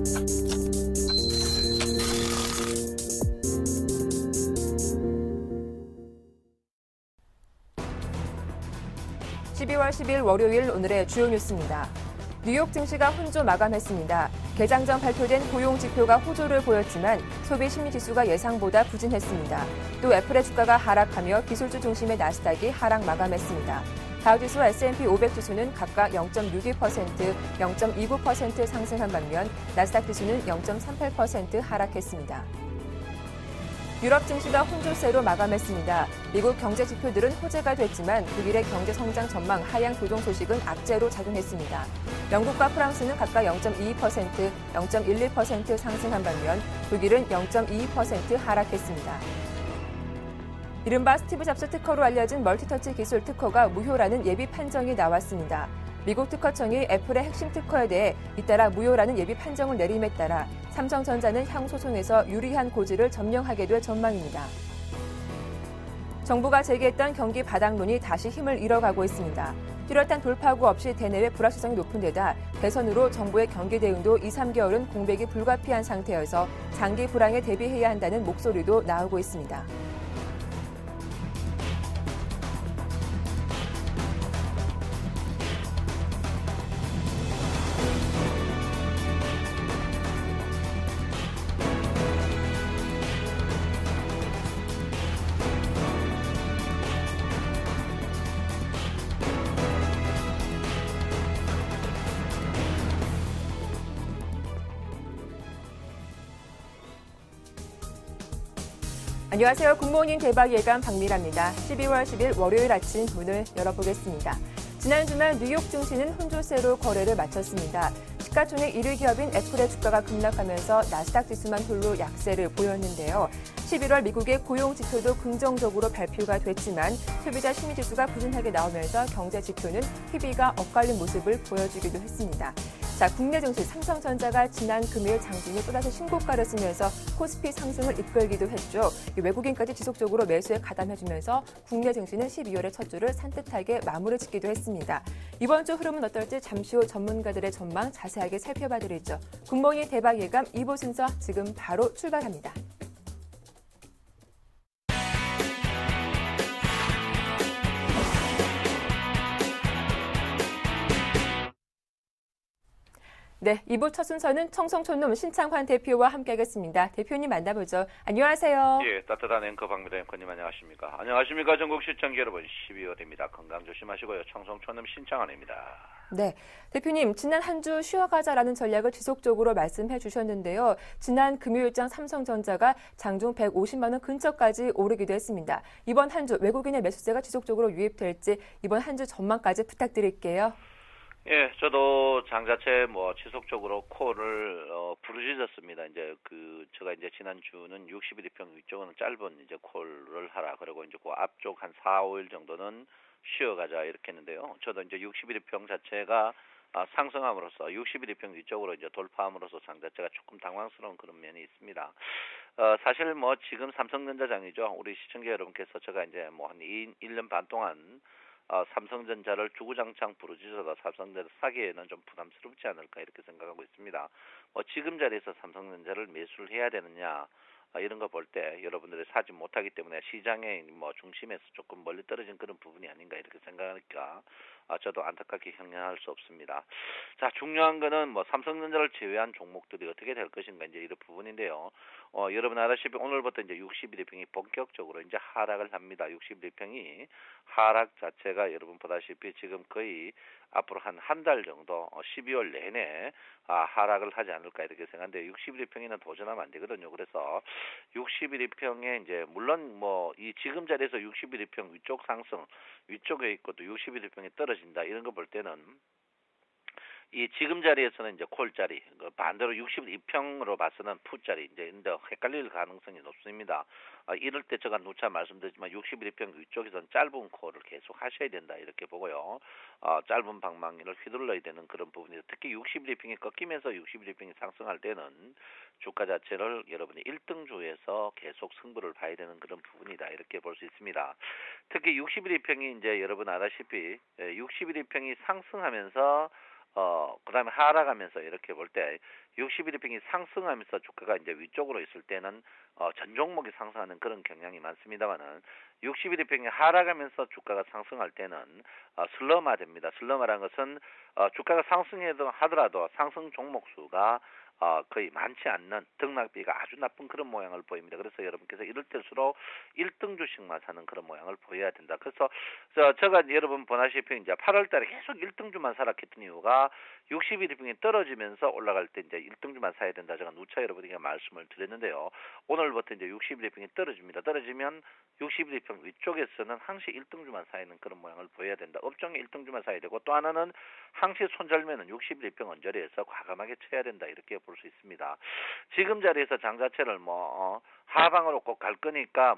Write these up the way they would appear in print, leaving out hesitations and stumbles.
(12월 10일) 월요일 오늘의 주요 뉴스입니다. 뉴욕 증시가 혼조 마감했습니다. 개장 전 발표된 고용 지표가 호조를 보였지만 소비 심리 지수가 예상보다 부진했습니다. 또 애플의 주가가 하락하며 기술주 중심의 나스닥이 하락 마감했습니다. 다우지수와 S&P 500 지수는 각각 0.62%, 0.29% 상승한 반면 나스닥 지수는 0.38% 하락했습니다. 유럽 증시가 혼조세로 마감했습니다. 미국 경제 지표들은 호재가 됐지만 독일의 경제 성장 전망 하향 조정 소식은 악재로 작용했습니다. 영국과 프랑스는 각각 0.22%, 0.11% 상승한 반면 독일은 0.22% 하락했습니다. 이른바 스티브 잡스 특허로 알려진 멀티터치 기술 특허가 무효라는 예비 판정이 나왔습니다. 미국 특허청이 애플의 핵심 특허에 대해 잇따라 무효라는 예비 판정을 내림에 따라 삼성전자는 향후 소송에서 유리한 고지를 점령하게 될 전망입니다. 정부가 제기했던 경기 바닥론이 다시 힘을 잃어가고 있습니다. 뚜렷한 돌파구 없이 대내외 불확실성이 높은 데다 대선으로 정부의 경기 대응도 2, 3개월은 공백이 불가피한 상태여서 장기 불황에 대비해야 한다는 목소리도 나오고 있습니다. 안녕하세요. 굿모닝 대박 예감 박미라입니다. 12월 10일 월요일 아침 문을 열어보겠습니다. 지난 주말 뉴욕 증시는 혼조세로 거래를 마쳤습니다. 시가총액 1위 기업인 애플의 주가가 급락하면서 나스닥 지수만 홀로 약세를 보였는데요. 11월 미국의 고용 지표도 긍정적으로 발표가 됐지만 소비자 심리 지수가 부진하게 나오면서 경제 지표는 희비가 엇갈린 모습을 보여주기도 했습니다. 자, 국내 증시 삼성전자가 지난 금요일 장중에 또다시 신고가를 쓰면서 코스피 상승을 이끌기도 했죠. 외국인까지 지속적으로 매수에 가담해주면서 국내 증시는 12월의 첫 주를 산뜻하게 마무리 짓기도 했습니다. 이번 주 흐름은 어떨지 잠시 후 전문가들의 전망 자세하게 살펴봐드리죠. 굿모닝 대박 예감 2부 순서 지금 바로 출발합니다. 네, 2부 첫 순서는 청송촌놈 신창환 대표와 함께하겠습니다. 대표님 만나보죠. 안녕하세요. 예, 따뜻한 앵커 박미라 앵커님 안녕하십니까. 안녕하십니까. 전국 시청자 여러분. 12월입니다. 건강 조심하시고요. 청송촌놈 신창환입니다. 네, 대표님 지난 한 주 쉬어가자라는 전략을 지속적으로 말씀해 주셨는데요. 지난 금요일장 삼성전자가 장중 150만 원 근처까지 오르기도 했습니다. 이번 한 주 외국인의 매수세가 지속적으로 유입될지 이번 한 주 전망까지 부탁드릴게요. 예, 저도 장 자체 지속적으로 콜을 부르짖었습니다. 제가 지난 주는 61일평 위쪽은 짧은 콜을 하라. 그리고 그 앞쪽 한 4, 5일 정도는 쉬어가자 이렇게 했는데요. 저도 61일평 자체가 상승함으로써 61일평 위쪽으로 돌파함으로써 장 자체가 조금 당황스러운 그런 면이 있습니다. 사실 지금 삼성전자장이죠. 우리 시청자 여러분께서 제가 한 1년 반 동안 삼성전자를 주구장창 부르짖어서 삼성전자 사기에는 좀 부담스럽지 않을까 이렇게 생각하고 있습니다. 지금 자리에서 삼성전자를 매수를 해야 되느냐 이런 거 볼 때 여러분들이 사지 못하기 때문에 시장의 중심에서 조금 멀리 떨어진 그런 부분이 아닌가 이렇게 생각하니까 저도 안타깝게 형량할 수 없습니다. 자, 중요한 거는 삼성전자를 제외한 종목들이 어떻게 될 것인가 이런 부분인데요. 여러분 아시다시피 오늘부터 61일평이 본격적으로 하락을 합니다. 61일평이 하락 자체가 여러분 보다시피 지금 거의 앞으로 한 달 정도 12월 내내 하락을 하지 않을까 이렇게 생각하는데 61일평에는 도전하면 안 되거든요. 그래서 61일평에 물론 이 지금 자리에서 61일평 위쪽 상승 위쪽에 있고 또 61일평이 떨어진다 이런 거 볼 때는 이 지금 자리에서는 콜 자리, 반대로 62평으로 봐서는 푸 자리, 헷갈릴 가능성이 높습니다. 이럴 때 제가 누차 말씀드리지만 61평 위쪽에서는 짧은 콜을 계속 하셔야 된다 이렇게 보고요. 짧은 방망이를 휘둘러야 되는 그런 부분이죠. 특히 61평이 꺾이면서 61평이 상승할 때는 주가 자체를 여러분이 1등주에서 계속 승부를 봐야 되는 그런 부분이다 이렇게 볼 수 있습니다. 특히 61평이 여러분 아다시피 61평이 상승하면서 그다음에 하락하면서 이렇게 볼 때 60일 평이 상승하면서 주가가 이제 위쪽으로 있을 때는 전 종목이 상승하는 그런 경향이 많습니다만은 60일 평이 하락하면서 주가가 상승할 때는 슬러마 됩니다. 슬러마라는 것은 주가가 상승해도 하더라도 상승 종목 수가 거의 많지 않는 등락비가 아주 나쁜 그런 모양을 보입니다. 그래서 여러분께서 이럴 때일수록 1등 주식만 사는 그런 모양을 보여야 된다. 그래서 제가 여러분 보다시피 이제 8월 달에 계속 1등주만 사라 했던 이유가 60일평이 떨어지면서 올라갈 때 이제 1등주만 사야 된다. 제가 누차 여러분에게 말씀을 드렸는데요. 오늘부터 이제 60일평이 떨어집니다. 떨어지면 60일평 위쪽에서는 항시 1등주만 사야 하는 그런 모양을 보여야 된다. 업종의 1등주만 사야 되고 또 하나는 항시 손절매는 60일평 언저리에서 과감하게 쳐야 된다. 이렇게 볼 수 있습니다. 지금 자리에서 장자체를 하방으로 꼭 갈 거니까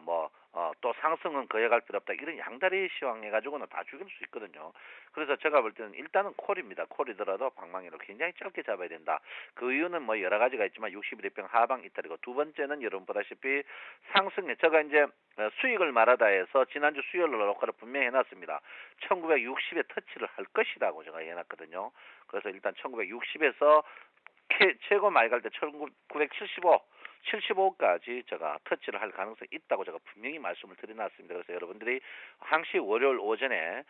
또 상승은 거해갈 필요 없다. 이런 양다리 시황해가지고는 다 죽일 수 있거든요. 그래서 제가 볼 때는 일단은 콜입니다. 콜이더라도 방망이로 굉장히 짧게 잡아야 된다. 그 이유는 여러 가지가 있지만 61일평 하방 이탈이고 두 번째는 여러분 보다시피 상승에 제가 이제 수익을 말하다 해서 지난주 수요일로 녹화를 분명히 해놨습니다. 1960에 터치를 할 것이라고 제가 해놨거든요. 그래서 일단 1960에서 최고 많이 갈 때 1975, 75까지 제가 터치를 할 가능성이 있다고 제가 분명히 말씀을 드려놨습니다. 그래서 여러분들이 항시 월요일 오전에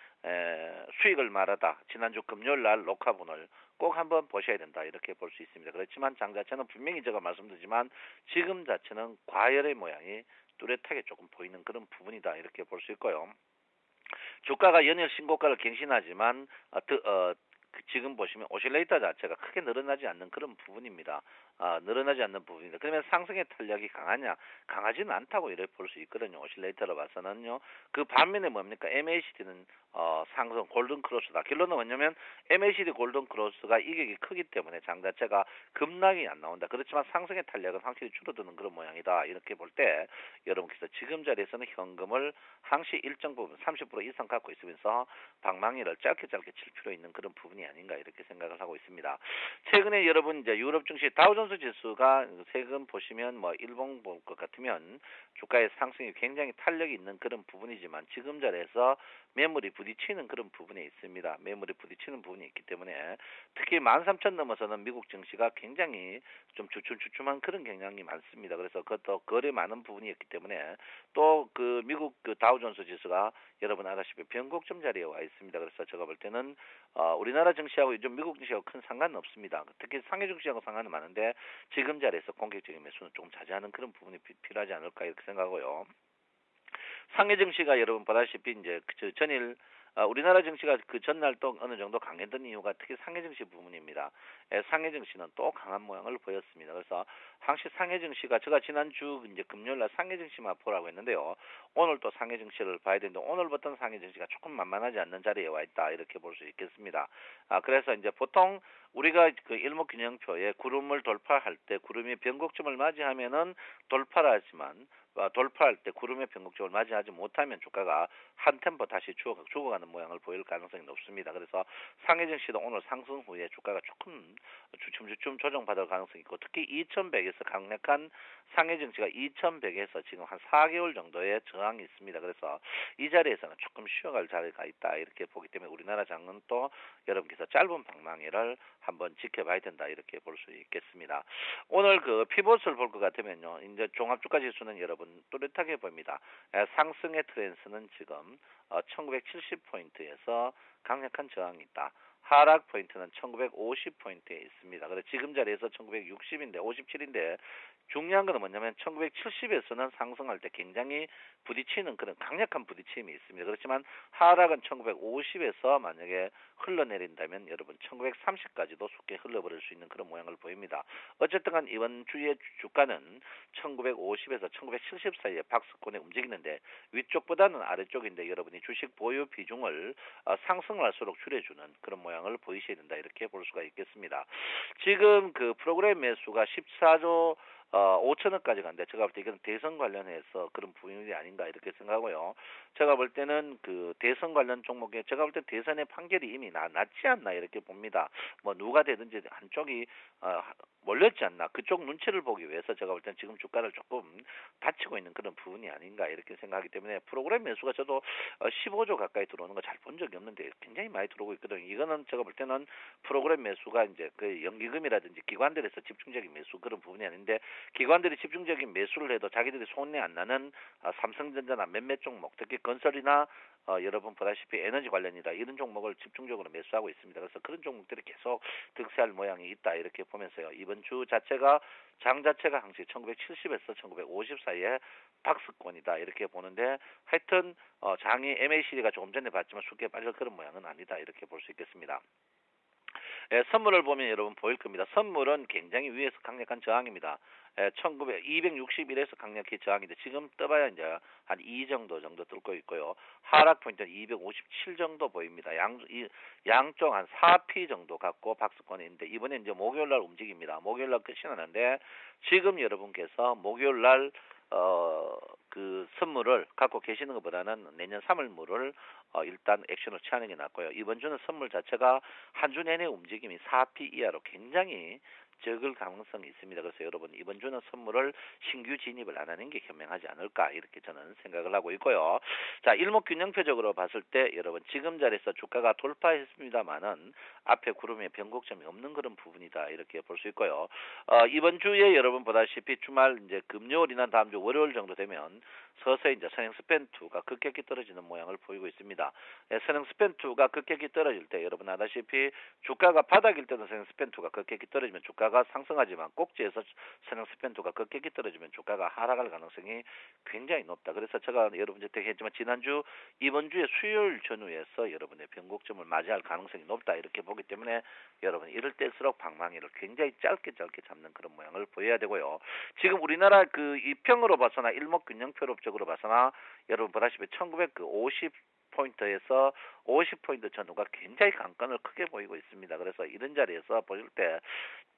수익을 말하다 지난주 금요일 날 녹화분을 꼭 한번 보셔야 된다 이렇게 볼 수 있습니다. 그렇지만 장 자체는 분명히 제가 말씀드리지만 지금 자체는 과열의 모양이 뚜렷하게 조금 보이는 그런 부분이다 이렇게 볼 수 있고요. 주가가 연일 신고가를 갱신하지만 지금 보시면 오실레이터 자체가 크게 늘어나지 않는 그런 부분입니다. 늘어나지 않는 부분입니다. 그러면 상승의 탄력이 강하냐? 강하지는 않다고 이렇게 볼 수 있거든요. 오실레이터로 봐서는요. 그 반면에 뭡니까? MACD는 상승 골든 크로스다. 결론은 뭐냐면 MACD 골든 크로스가 이격이 크기 때문에 장 자체가 급락이 안 나온다. 그렇지만 상승의 탄력은 확실히 줄어드는 그런 모양이다. 이렇게 볼 때 여러분께서 지금 자리에서는 현금을 항시 일정 부분 30% 이상 갖고 있으면서 방망이를 짧게 칠 필요 있는 그런 부분이 아닌가 이렇게 생각을 하고 있습니다. 최근에 여러분 이제 유럽 증시 다우존스 지수가 최근 보시면 일본 볼 것 같으면 주가의 상승이 굉장히 탄력이 있는 그런 부분이지만 지금 자리에서 매물이 부딪히는 그런 부분이 있습니다. 매물이 부딪히는 부분이 있기 때문에 특히 13,000 넘어서는 미국 증시가 굉장히 좀 주춤주춤한 그런 경향이 많습니다. 그래서 그것도 거래 많은 부분이었기 때문에 또 그 미국 그 다우존스 지수가 여러분 아시다시피 변곡점 자리에 와 있습니다. 그래서 제가 볼 때는 우리나라 증시하고 요즘 미국 증시하고 큰 상관은 없습니다. 특히 상해 증시하고 상관은 많은데 지금 자리에서 공격적인 매수는 조금 자제하는 그런 부분이 필요하지 않을까 이렇게 생각하고요. 상해 증시가 여러분 보다시피 이제 전일 우리나라 증시가 그 전날 또 어느 정도 강했던 이유가 특히 상해 증시 부분입니다. 상해 증시는 또 강한 모양을 보였습니다. 그래서 항시 상해 증시가 제가 지난주 이제 금요일 날 상해 증시만 보라고 했는데요. 오늘 또 상해 증시를 봐야 되는데 오늘부터는 상해 증시가 조금 만만하지 않는 자리에 와 있다 이렇게 볼 수 있겠습니다. 그래서 이제 보통 우리가 그 일목균형표에 구름을 돌파할 때 구름이 변곡점을 맞이하면은 돌파를 하지만 돌파할 때 구름의 변곡점을 맞이하지 못하면 주가가 한 템포 다시 죽어가는 모양을 보일 가능성이 높습니다. 그래서 상해 증시도 오늘 상승 후에 주가가 조금 주춤주춤 조정받을 가능성이 있고 특히 2100에서 강력한 상해 증시가 2100에서 지금 한 4개월 정도의 저항이 있습니다. 그래서 이 자리에서는 조금 쉬어갈 자리가 있다 이렇게 보기 때문에 우리나라 장은 또 여러분께서 짧은 방망이를 한번 지켜봐야 된다 이렇게 볼 수 있겠습니다. 오늘 그 피봇을 볼 것 같으면요. 이제 종합주가 지수는 여러분 또렷하게 보입니다. 상승의 트렌드는 지금 1970포인트에서 강력한 저항이 있다. 하락 포인트는 1950포인트에 있습니다. 그래서 지금 자리에서 1960인데 57인데 중요한 건 뭐냐면 1970에서는 상승할 때 굉장히 부딪히는 그런 강력한 부딪힘이 있습니다. 그렇지만 하락은 1950에서 만약에 흘러내린다면 여러분 1930까지도 쉽게 흘러버릴 수 있는 그런 모양을 보입니다. 어쨌든 간 이번 주의 주가는 1950에서 1970 사이에 박스권에 움직이는데 위쪽보다는 아래쪽인데 여러분이 주식 보유 비중을 상승을 할수록 줄여주는 그런 모양을 보이셔야 된다 이렇게 볼 수가 있겠습니다. 지금 그 프로그램 매수가 14조 5천억까지 간대. 제가 볼 때 이건 대선 관련해서 그런 부분이 아닌가 이렇게 생각하고요. 제가 볼 때는 그 대선 관련 종목에 제가 볼 때 대선의 판결이 이미 났지 않나 이렇게 봅니다. 누가 되든지 한쪽이 몰렸지 않나. 그쪽 눈치를 보기 위해서 제가 볼 때는 지금 주가를 조금 받치고 있는 그런 부분이 아닌가 이렇게 생각하기 때문에 프로그램 매수가 저도 15조 가까이 들어오는 거 잘 본 적이 없는데 굉장히 많이 들어오고 있거든요. 이거는 제가 볼 때는 프로그램 매수가 이제 그 연기금이라든지 기관들에서 집중적인 매수 그런 부분이 아닌데 기관들이 집중적인 매수를 해도 자기들이 손해 안 나는 삼성전자나 몇몇 종목 특히 건설이나 여러분 보다시피 에너지 관련이다 이런 종목을 집중적으로 매수하고 있습니다. 그래서 그런 종목들이 계속 득세할 모양이 있다 이렇게 보면서요. 이번 주 자체가 장 자체가 항시 1970에서 1950 사이에 박스권이다 이렇게 보는데 하여튼 장이 MACD가 조금 전에 봤지만 쉽게 빠질 그런 모양은 아니다 이렇게 볼 수 있겠습니다. 예, 선물을 보면 여러분 보일 겁니다. 선물은 굉장히 위에서 강력한 저항입니다. 261에서 강력히 저항인데 지금 떠봐야 이제 한 2 정도 뚫고 있고요. 하락 포인트는 257 정도 보입니다. 양쪽 한 4P 정도 갖고 박스권에 있는데 이번에 이제 목요일 날 움직입니다. 목요일 날 끝이 나는데 지금 여러분께서 목요일 날 그 선물을 갖고 계시는 것보다는 내년 3월물을 일단 액션을 취하는 게 낫고요. 이번 주는 선물 자체가 한 주 내내 움직임이 4P 이하로 굉장히 적을 가능성이 있습니다. 그래서 여러분 이번 주는 선물을 신규 진입을 안 하는 게 현명하지 않을까 이렇게 저는 생각을 하고 있고요. 자, 일목균형표적으로 봤을 때 여러분 지금 자리에서 주가가 돌파했습니다만은 앞에 구름에 변곡점이 없는 그런 부분이다 이렇게 볼 수 있고요. 이번 주에 여러분 보다시피 주말 이제 금요일이나 다음 주 월요일 정도 되면 서서히 이제 선행 스팬2가 급격히 떨어지는 모양을 보이고 있습니다. 선행 스팬2가 급격히 떨어질 때 여러분 아다시피 주가가 바닥일 때는 선행 스팬2가 급격히 떨어지면 주가가 상승하지만 꼭지에서 선행 스팬2가 급격히 떨어지면 주가가 하락할 가능성이 굉장히 높다. 그래서 제가 여러분한테 했지만 지난주 이번 주에 수요일 전후에서 여러분의 변곡점을 맞이할 가능성이 높다 이렇게 보기 때문에 여러분 이럴 때일수록 방망이를 굉장히 짧게 잡는 그런 모양을 보여야 되고요. 지금 우리나라 그 이평으로 봐서나 일목균형표적으로 봐서나 여러분 보다시피 1950 포인트에서 50포인트 전후가 굉장히 강권을 크게 보이고 있습니다. 그래서 이런 자리에서 보실 때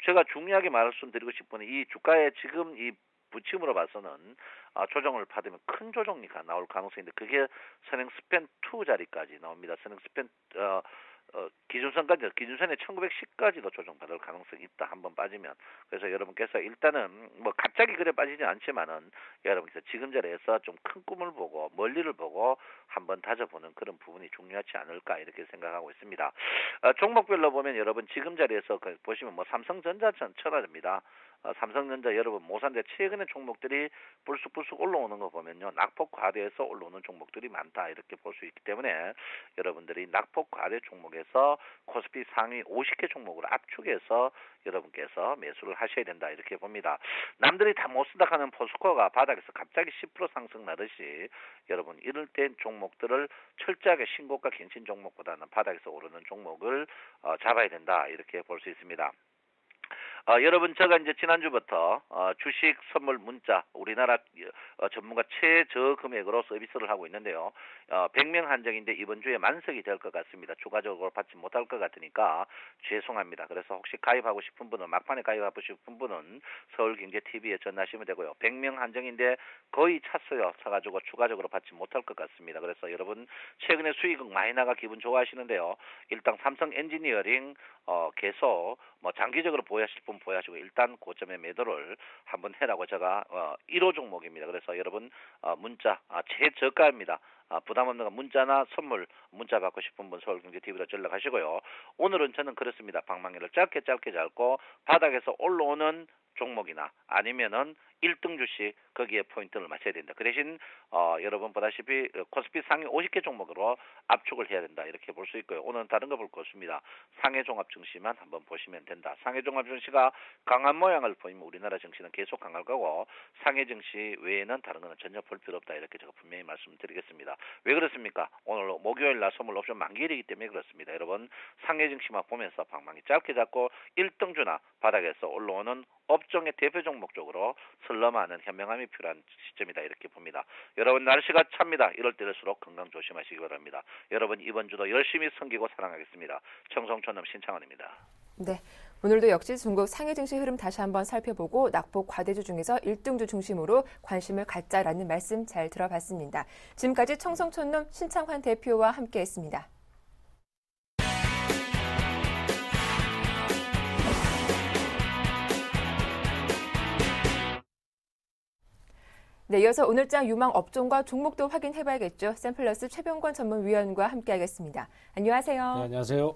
제가 중요하게 말씀드리고 싶은 이 주가의 지금 이 부침으로 봐서는 조정을 받으면 큰 조정이 나올 가능성인데 그게 선행 스팬 2 자리까지 나옵니다. 선행 스팬 기준선까지 기준선에 1910까지도 조정받을 가능성이 있다. 한번 빠지면. 그래서 여러분께서 일단은 뭐 갑자기 그래 빠지지 않지만은 여러분께서 지금 자리에서 좀 큰 꿈을 보고 멀리를 보고 한번 다져보는 그런 부분이 중요하지 않을까 이렇게 생각하고 있습니다. 종목별로 보면 여러분 지금 자리에서 보시면 뭐 삼성전자 천하입니다. 삼성전자 여러분 모산대 최근에 종목들이 불쑥 올라오는 거 보면요 낙폭 과대해서 올라오는 종목들이 많다 이렇게 볼 수 있기 때문에 여러분들이 낙폭 과대 종목에서 코스피 상위 50개 종목을 압축해서 여러분께서 매수를 하셔야 된다 이렇게 봅니다. 남들이 다 못 쓴다 하는 포스코가 바닥에서 갑자기 10% 상승 나듯이 여러분 이럴 때 종목들을 철저하게 신고가 갱신 종목보다는 바닥에서 오르는 종목을 잡아야 된다 이렇게 볼 수 있습니다. 여러분 제가 이제 지난주부터 주식 선물 문자 우리나라 전문가 최저 금액으로 서비스를 하고 있는데요. 100명 한정인데 이번 주에 만석이 될 것 같습니다. 추가적으로 받지 못할 것 같으니까 죄송합니다. 그래서 혹시 가입하고 싶은 분은 막판에 가입하고 싶은 분은 서울경제TV에 전화하시면 되고요. 100명 한정인데 거의 찼어요. 사가지고 추가적으로 받지 못할 것 같습니다. 그래서 여러분 최근에 수익은 많이 나가 기분 좋아하시는데요. 일단 삼성 엔지니어링 계속 뭐 장기적으로 보유하실 분 보유하시고 일단 고점에 매도를 한번 해라고 제가 1호 종목입니다. 그래서 여러분 문자 최저가입니다. 부담 없는 문자나 선물 문자 받고 싶은 분 서울경제TV로 연락하시고요. 오늘은 저는 그렇습니다. 방망이를 짧게 잡고 바닥에서 올라오는 종목이나 아니면은 1등 주식 거기에 포인트를 맞춰야 된다. 그 대신 여러분 보다시피 코스피 상위 50개 종목으로 압축을 해야 된다. 이렇게 볼 수 있고요. 오늘은 다른 거 볼 거 없습니다. 상해 종합 증시만 한번 보시면 된다. 상해 종합 증시가 강한 모양을 보이면 우리나라 증시는 계속 강할 거고 상해 증시 외에는 다른 거는 전혀 볼 필요 없다. 이렇게 제가 분명히 말씀드리겠습니다. 왜 그렇습니까? 오늘 목요일 날 선물 옵션 만기일이기 때문에 그렇습니다. 여러분 상해 증시만 보면서 방망이 짧게 잡고 1등 주나 바닥에서 올라오는 업종의 대표 종목 쪽으로 슬럼하는 현명함이 필요한 시점이다 이렇게 봅니다. 여러분 날씨가 찹니다. 이럴 때일수록 건강 조심하시기 바랍니다. 여러분 이번 주도 열심히 섬기고 사랑하겠습니다. 청송촌놈 신창원입니다. 네, 오늘도 역시 중국 상해 증시 흐름 다시 한번 살펴보고 낙폭 과대주 중에서 1등주 중심으로 관심을 갖자라는 말씀 잘 들어봤습니다. 지금까지 청송촌놈 신창환 대표와 함께했습니다. 네, 이어서 오늘장 유망 업종과 종목도 확인해봐야겠죠. 샘플러스 최병권 전문위원과 함께하겠습니다. 안녕하세요. 네, 안녕하세요.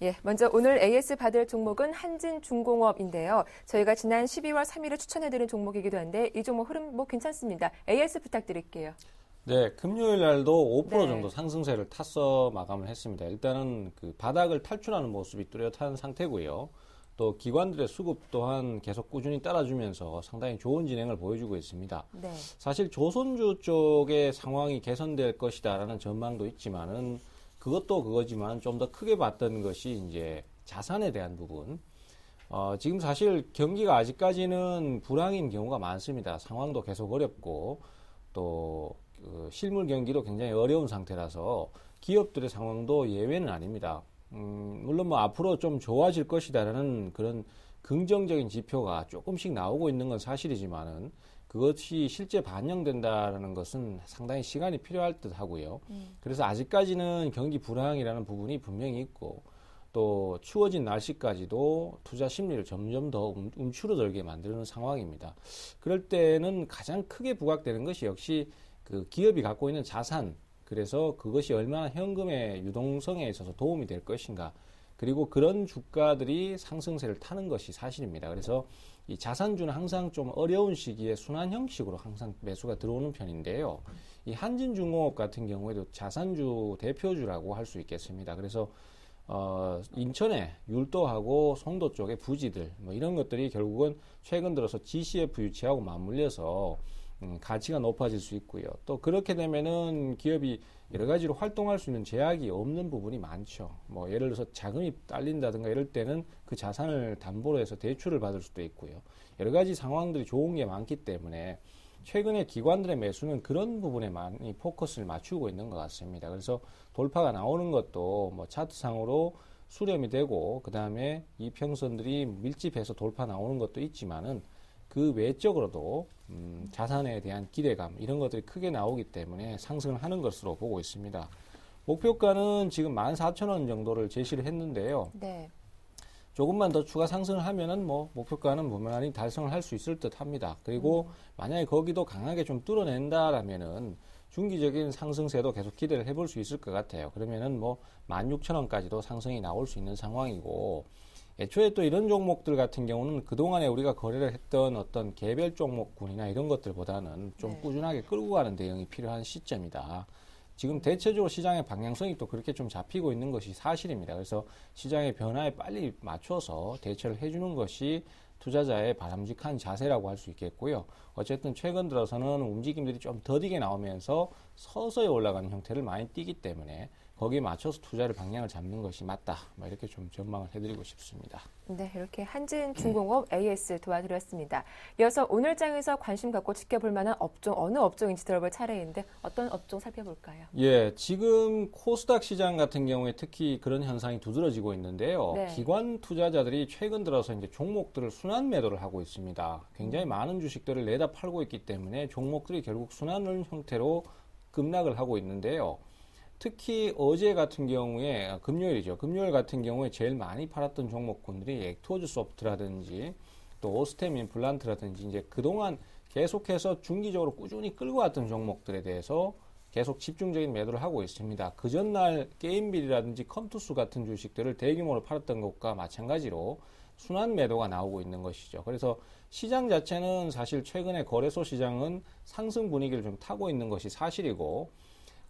예, 먼저 오늘 AS 받을 종목은 한진중공업인데요. 저희가 지난 12월 3일에 추천해드린 종목이기도 한데 이 종목 흐름 괜찮습니다. AS 부탁드릴게요. 네, 금요일 날도 5% 네. 정도 상승세를 타서 마감을 했습니다. 일단은 그 바닥을 탈출하는 모습이 뚜렷한 상태고요. 또 기관들의 수급 또한 계속 꾸준히 따라주면서 상당히 좋은 진행을 보여주고 있습니다. 네. 사실 조선주 쪽의 상황이 개선될 것이다라는 전망도 있지만은 그것도 그거지만 좀 더 크게 봤던 것이 이제 자산에 대한 부분. 지금 사실 경기가 아직까지는 불황인 경우가 많습니다. 상황도 계속 어렵고 또 실물 경기도 굉장히 어려운 상태라서 기업들의 상황도 예외는 아닙니다. 물론 뭐 앞으로 좀 좋아질 것이다라는 그런 긍정적인 지표가 조금씩 나오고 있는 건 사실이지만은 그것이 실제 반영된다라는 것은 상당히 시간이 필요할 듯 하고요. 그래서 아직까지는 경기 불황이라는 부분이 분명히 있고 또 추워진 날씨까지도 투자 심리를 점점 더 움츠러들게 만드는 상황입니다. 그럴 때는 가장 크게 부각되는 것이 역시 그 기업이 갖고 있는 자산, 그래서 그것이 얼마나 현금의 유동성에 있어서 도움이 될 것인가, 그리고 그런 주가들이 상승세를 타는 것이 사실입니다. 그래서 이 자산주는 항상 좀 어려운 시기에 순환 형식으로 항상 매수가 들어오는 편인데요. 이 한진중공업 같은 경우에도 자산주 대표주라고 할 수 있겠습니다. 그래서 인천의 율도하고 송도 쪽의 부지들 뭐 이런 것들이 결국은 최근 들어서 GCF 유치하고 맞물려서 가치가 높아질 수 있고요. 또 그렇게 되면은 기업이 여러 가지로 활동할 수 있는 제약이 없는 부분이 많죠. 뭐 예를 들어서 자금이 딸린다든가 이럴 때는 그 자산을 담보로 해서 대출을 받을 수도 있고요. 여러 가지 상황들이 좋은 게 많기 때문에 최근에 기관들의 매수는 그런 부분에 많이 포커스를 맞추고 있는 것 같습니다. 그래서 돌파가 나오는 것도 뭐 차트상으로 수렴이 되고 그 다음에 이평선들이 밀집해서 돌파 나오는 것도 있지만은 그 외적으로도 자산에 대한 기대감 이런 것들이 크게 나오기 때문에 상승을 하는 것으로 보고 있습니다. 목표가는 지금 14,000원 정도를 제시를 했는데요. 네. 조금만 더 추가 상승을 하면은 뭐 목표가는 무난히 달성을 할 수 있을 듯 합니다. 그리고 만약에 거기도 강하게 좀 뚫어낸다라면은 중기적인 상승세도 계속 기대를 해볼 수 있을 것 같아요. 그러면은 뭐 16,000원까지도 상승이 나올 수 있는 상황이고, 애초에 또 이런 종목들 같은 경우는 그동안에 우리가 거래를 했던 어떤 개별 종목군이나 이런 것들보다는 좀 꾸준하게 끌고 가는 대응이 필요한 시점이다. 지금 대체적으로 시장의 방향성이 또 그렇게 좀 잡히고 있는 것이 사실입니다. 그래서 시장의 변화에 빨리 맞춰서 대처를 해주는 것이 투자자의 바람직한 자세라고 할 수 있겠고요. 어쨌든 최근 들어서는 움직임들이 좀 더디게 나오면서 서서히 올라가는 형태를 많이 띠기 때문에 거기에 맞춰서 투자를 방향을 잡는 것이 맞다. 이렇게 좀 전망을 해드리고 싶습니다. 네, 이렇게 한진중공업 AS 도와드렸습니다. 이어서 오늘 장에서 관심 갖고 지켜볼 만한 업종, 어느 업종인지 들어볼 차례인데 어떤 업종 살펴볼까요? 예, 지금 코스닥 시장 같은 경우에 특히 그런 현상이 두드러지고 있는데요. 네. 기관 투자자들이 최근 들어서 이제 종목들을 순환 매도를 하고 있습니다. 굉장히 많은 주식들을 내다 팔고 있기 때문에 종목들이 결국 순환을 형태로 급락을 하고 있는데요. 특히 어제 같은 경우에 금요일이죠. 금요일 같은 경우에 제일 많이 팔았던 종목군들이 액토즈 소프트라든지 또 오스템 임플란트라든지 이제 그동안 계속해서 중기적으로 꾸준히 끌고 왔던 종목들에 대해서 계속 집중적인 매도를 하고 있습니다. 그 전날 게임빌이라든지 컴투스 같은 주식들을 대규모로 팔았던 것과 마찬가지로 순환 매도가 나오고 있는 것이죠. 그래서 시장 자체는 사실 최근에 거래소 시장은 상승 분위기를 좀 타고 있는 것이 사실이고,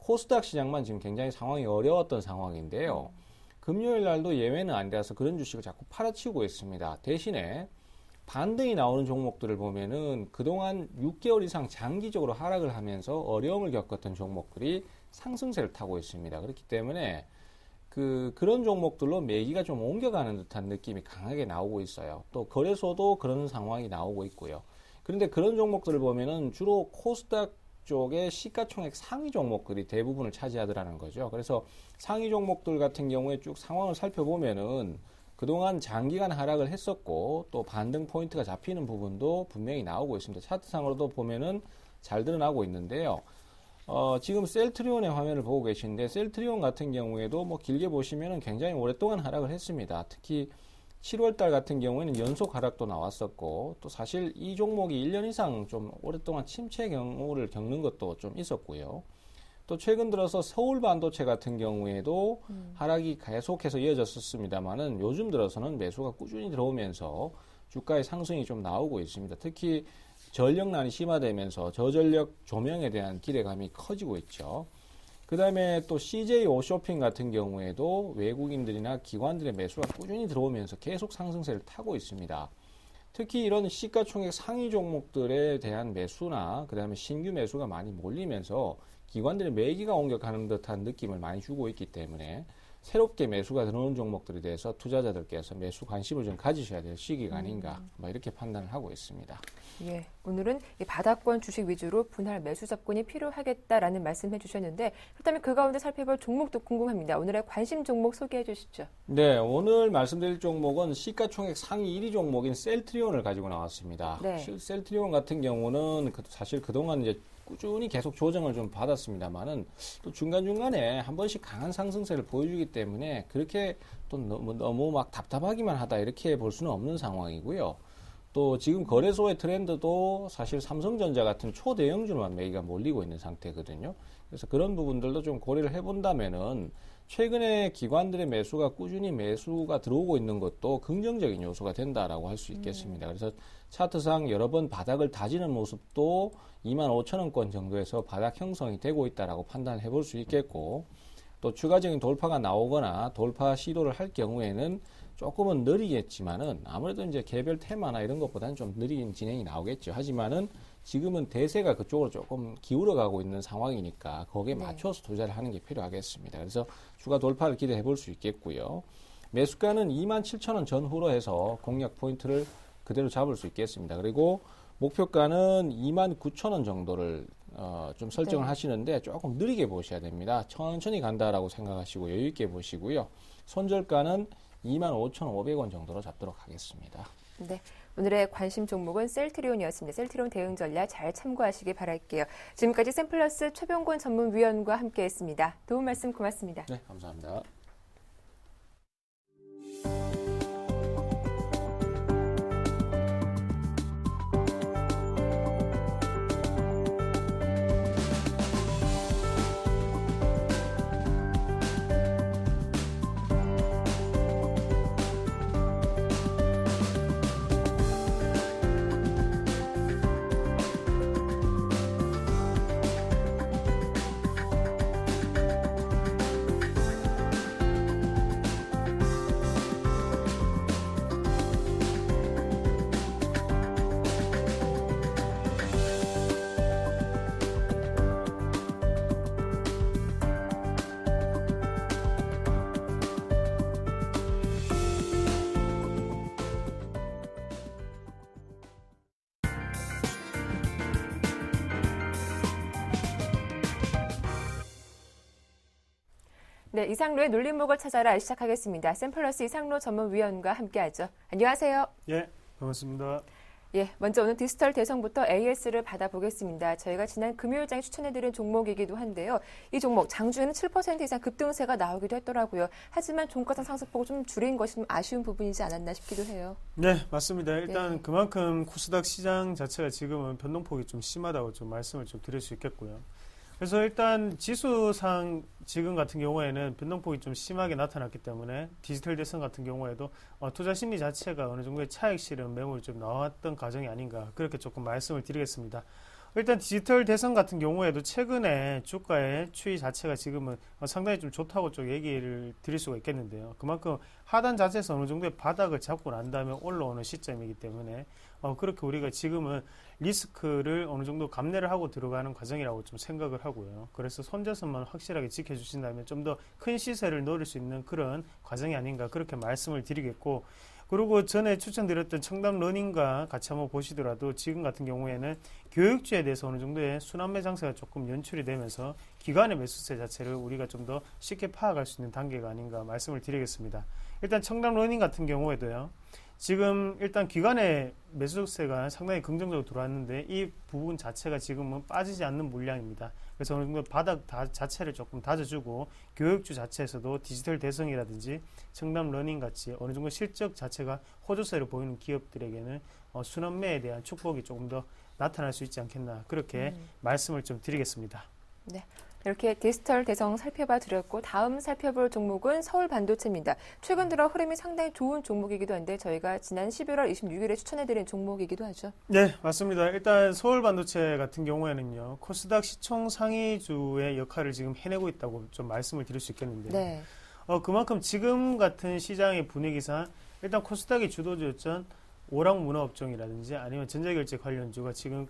코스닥 시장만 지금 굉장히 상황이 어려웠던 상황인데요. 금요일 날도 예외는 아니라서 그런 주식을 자꾸 팔아치우고 있습니다. 대신에 반등이 나오는 종목들을 보면은 그동안 6개월 이상 장기적으로 하락을 하면서 어려움을 겪었던 종목들이 상승세를 타고 있습니다. 그렇기 때문에 그런 종목들로 매기가 좀 옮겨가는 듯한 느낌이 강하게 나오고 있어요. 또 거래소도 그런 상황이 나오고 있고요. 그런데 그런 종목들을 보면은 주로 코스닥 쪽의 시가총액 상위 종목들이 대부분을 차지하더라는 거죠. 그래서 상위 종목들 같은 경우에 쭉 상황을 살펴보면은 그동안 장기간 하락을 했었고 또 반등 포인트가 잡히는 부분도 분명히 나오고 있습니다. 차트상으로도 보면은 잘 드러나고 있는데요. 지금 셀트리온의 화면을 보고 계시는데 셀트리온 같은 경우에도 뭐 길게 보시면은 굉장히 오랫동안 하락을 했습니다. 특히 7월 달 같은 경우에는 연속 하락도 나왔었고, 또 사실 이 종목이 1년 이상 좀 오랫동안 침체 경우를 겪는 것도 좀 있었고요. 또 최근 들어서 서울 반도체 같은 경우에도 하락이 계속해서 이어졌었습니다만은 요즘 들어서는 매수가 꾸준히 들어오면서 주가의 상승이 좀 나오고 있습니다. 특히 전력난이 심화되면서 저전력 조명에 대한 기대감이 커지고 있죠. 그 다음에 또 CJ 오쇼핑 같은 경우에도 외국인들이나 기관들의 매수가 꾸준히 들어오면서 계속 상승세를 타고 있습니다. 특히 이런 시가총액 상위 종목들에 대한 매수나 그 다음에 신규 매수가 많이 몰리면서 기관들의 매기가 공격하는 듯한 느낌을 많이 주고 있기 때문에 새롭게 매수가 들어오는 종목들에 대해서 투자자들께서 매수 관심을 좀 가지셔야 될 시기가 아닌가 이렇게 판단을 하고 있습니다. 예, 오늘은 이 바닥권 주식 위주로 분할 매수 접근이 필요하겠다라는 말씀해 주셨는데 그렇다면 그 가운데 살펴볼 종목도 궁금합니다. 오늘의 관심 종목 소개해 주시죠. 네, 오늘 말씀드릴 종목은 시가총액 상위 1위 종목인 셀트리온을 가지고 나왔습니다. 네. 셀트리온 같은 경우는 사실 그동안 이제 꾸준히 계속 조정을 좀 받았습니다만은 또 중간중간에 한 번씩 강한 상승세를 보여주기 때문에 그렇게 또 너무 막 답답하기만 하다 이렇게 볼 수는 없는 상황이고요. 또 지금 거래소의 트렌드도 사실 삼성전자 같은 초대형주만 매기가 몰리고 있는 상태거든요. 그래서 그런 부분들도 좀 고려를 해본다면은 최근에 기관들의 매수가 꾸준히 매수가 들어오고 있는 것도 긍정적인 요소가 된다라고 할 수 있겠습니다. 그래서 차트상 여러 번 바닥을 다지는 모습도 25,000원권 정도에서 바닥 형성이 되고 있다라고 판단해 볼 수 있겠고 또 추가적인 돌파가 나오거나 돌파 시도를 할 경우에는 조금은 느리겠지만은 아무래도 이제 개별 테마나 이런 것보다는 좀 느린 진행이 나오겠죠. 하지만은 지금은 대세가 그쪽으로 조금 기울어 가고 있는 상황이니까 거기에 맞춰서 투자를 하는 게 필요하겠습니다. 그래서 주가 돌파를 기대해 볼 수 있겠고요. 매수가는 27,000원 전후로 해서 공략 포인트를 그대로 잡을 수 있겠습니다. 그리고 목표가는 29,000원 정도를 좀 설정을 하시는데 조금 느리게 보셔야 됩니다. 천천히 간다라고 생각하시고 여유 있게 보시고요. 손절가는 25,500원 정도로 잡도록 하겠습니다. 네, 오늘의 관심 종목은 셀트리온이었습니다. 셀트리온 대응 전략 잘 참고하시기 바랄게요. 지금까지 샘플러스 최병곤 전문위원과 함께했습니다. 도움 말씀 고맙습니다. 네, 감사합니다. 네, 이상로의 놀림목을 찾아라 시작하겠습니다. 샘플러스 이상로 전문위원과 함께하죠. 안녕하세요. 예, 반갑습니다. 예, 먼저 오늘 디지털 대성부터 AS를 받아보겠습니다. 저희가 지난 금요일장에 추천해드린 종목이기도 한데요. 이 종목 장중에는 7% 이상 급등세가 나오기도 했더라고요. 하지만 종가상 상승폭을 좀 줄인 것이 좀 아쉬운 부분이지 않았나 싶기도 해요. 네, 맞습니다. 일단 네. 그만큼 코스닥 시장 자체가 지금은 변동폭이 좀 심하다고 좀 말씀을 좀 드릴 수 있겠고요. 그래서 일단 지수상 지금 같은 경우에는 변동폭이 좀 심하게 나타났기 때문에 디지털 대선 같은 경우에도 투자 심리 자체가 어느 정도의 차익 실현 매물이 좀 나왔던 과정이 아닌가 그렇게 조금 말씀을 드리겠습니다. 일단 디지털 대선 같은 경우에도 최근에 주가의 추이 자체가 지금은 상당히 좀 좋다고 좀 얘기를 드릴 수가 있겠는데요. 그만큼 하단 자체에서 어느 정도의 바닥을 잡고 난 다음에 올라오는 시점이기 때문에 그렇게 우리가 지금은 리스크를 어느 정도 감내를 하고 들어가는 과정이라고 좀 생각을 하고요. 그래서 손절선만 확실하게 지켜주신다면 좀 더 큰 시세를 노릴 수 있는 그런 과정이 아닌가 그렇게 말씀을 드리겠고, 그리고 전에 추천드렸던 청담 러닝과 같이 한번 보시더라도 지금 같은 경우에는 교육주에 대해서 어느 정도의 순환매 장세가 조금 연출이 되면서 기관의 매수세 자체를 우리가 좀 더 쉽게 파악할 수 있는 단계가 아닌가 말씀을 드리겠습니다. 일단 청담 러닝 같은 경우에도요. 지금 일단 기관의 매수세가 상당히 긍정적으로 들어왔는데 이 부분 자체가 지금은 빠지지 않는 물량입니다. 그래서 어느 정도 바닥 자체를 조금 다져주고 교육주 자체에서도 디지털 대성이라든지 청담 러닝 같이 어느 정도 실적 자체가 호조세를 보이는 기업들에게는 순환매에 대한 축복이 조금 더 나타날 수 있지 않겠나 그렇게 말씀을 좀 드리겠습니다. 네. 이렇게 디지털 대성 살펴봐 드렸고 다음 살펴볼 종목은 서울반도체입니다. 최근 들어 흐름이 상당히 좋은 종목이기도 한데 저희가 지난 11월 26일에 추천해드린 종목이기도 하죠. 네, 맞습니다. 일단 서울반도체 같은 경우에는요. 코스닥 시총 상위주의 역할을 지금 해내고 있다고 좀 말씀을 드릴 수 있겠는데요. 네. 그만큼 지금 같은 시장의 분위기상 일단 코스닥이 주도주였던 오락문화업종이라든지 아니면 전자결제 관련주가 지금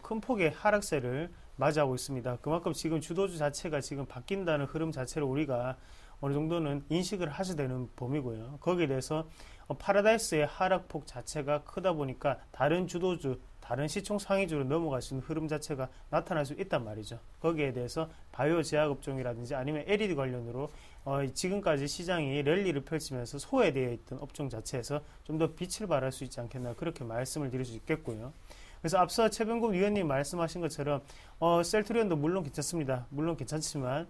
큰 폭의 하락세를 맞이하고 있습니다. 그만큼 지금 주도주 자체가 지금 바뀐다는 흐름 자체를 우리가 어느 정도는 인식을 하셔야 되는 범위고요. 거기에 대해서 파라다이스의 하락폭 자체가 크다 보니까 다른 주도주, 다른 시총 상위주로 넘어갈 수 있는 흐름 자체가 나타날 수 있단 말이죠. 거기에 대해서 바이오 제약업종이라든지 아니면 LED 관련으로 지금까지 시장이 랠리를 펼치면서 소외되어 있던 업종 자체에서 좀 더 빛을 발할 수 있지 않겠나 그렇게 말씀을 드릴 수 있겠고요. 그래서 앞서 최병국 위원님 말씀하신 것처럼 셀트리온도 물론 괜찮습니다. 물론 괜찮지만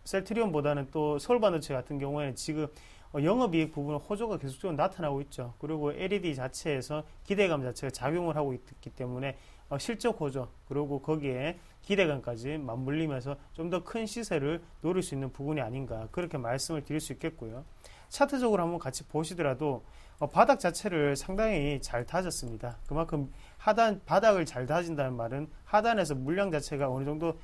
셀트리온보다는 또 서울반도체 같은 경우에는 지금 영업이익 부분 호조가 계속적으로 나타나고 있죠. 그리고 LED 자체에서 기대감 자체가 작용을 하고 있기 때문에 실적 호조 그리고 거기에 기대감까지 맞물리면서 좀 더 큰 시세를 노릴 수 있는 부분이 아닌가 그렇게 말씀을 드릴 수 있겠고요. 차트적으로 한번 같이 보시더라도 바닥 자체를 상당히 잘 다졌습니다. 그만큼 바닥을 잘 다진다는 말은 하단에서 물량 자체가 어느 정도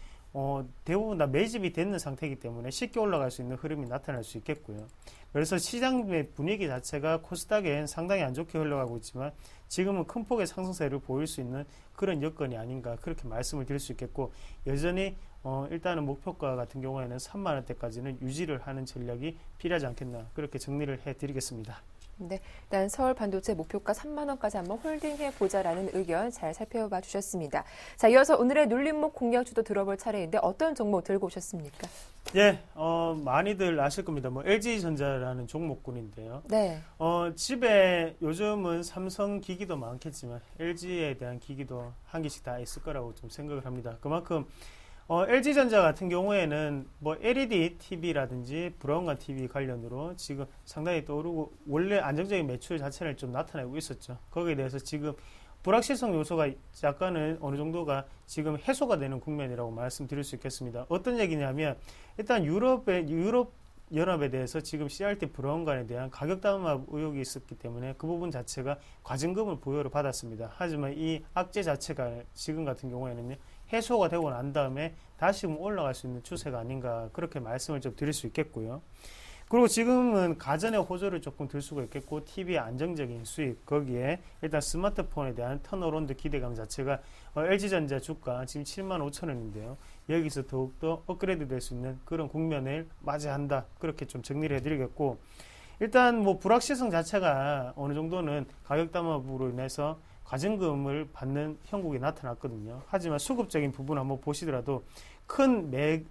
대부분 다 매집이 되는 상태이기 때문에 쉽게 올라갈 수 있는 흐름이 나타날 수 있겠고요. 그래서 시장의 분위기 자체가 코스닥엔 상당히 안 좋게 흘러가고 있지만 지금은 큰 폭의 상승세를 보일 수 있는 그런 여건이 아닌가 그렇게 말씀을 드릴 수 있겠고 여전히 일단은 목표가 같은 경우에는 3만원대까지는 유지를 하는 전략이 필요하지 않겠나 그렇게 정리를 해드리겠습니다. 네, 일단 서울반도체 목표가 3만 원까지 한번 홀딩해보자라는 의견 잘 살펴봐 주셨습니다. 자, 이어서 오늘의 눌림목 공략주도 들어볼 차례인데 어떤 종목 들고 오셨습니까? 예, 많이들 아실 겁니다. LG전자라는 종목군인데요. 네. 집에 요즘은 삼성 기기도 많겠지만 LG에 대한 기기도 한 개씩 다 있을 거라고 좀 생각을 합니다. 그만큼 LG전자 같은 경우에는 LED TV라든지 브라운관 TV 관련으로 지금 상당히 떠오르고 원래 안정적인 매출 자체를 좀 나타내고 있었죠. 거기에 대해서 지금 불확실성 요소가 약간은 어느 정도가 지금 해소가 되는 국면이라고 말씀드릴 수 있겠습니다. 어떤 얘기냐면 일단 유럽 연합에 대해서 지금 CRT 브라운관에 대한 가격 담합 의혹이 있었기 때문에 그 부분 자체가 과징금을 부여를 받았습니다. 하지만 이 악재 자체가 지금 같은 경우에는요. 해소가 되고 난 다음에 다시 올라갈 수 있는 추세가 아닌가 그렇게 말씀을 좀 드릴 수 있겠고요. 그리고 지금은 가전의 호조를 조금 들 수가 있겠고 TV의 안정적인 수익 거기에 일단 스마트폰에 대한 턴어라운드 기대감 자체가 LG전자 주가 지금 75,000원인데요. 여기서 더욱더 업그레이드 될 수 있는 그런 국면을 맞이한다 그렇게 좀 정리를 해드리겠고 일단 불확실성 자체가 어느 정도는 가격 담합으로 인해서 과징금을 받는 형국이 나타났거든요. 하지만 수급적인 부분 한번 보시더라도 큰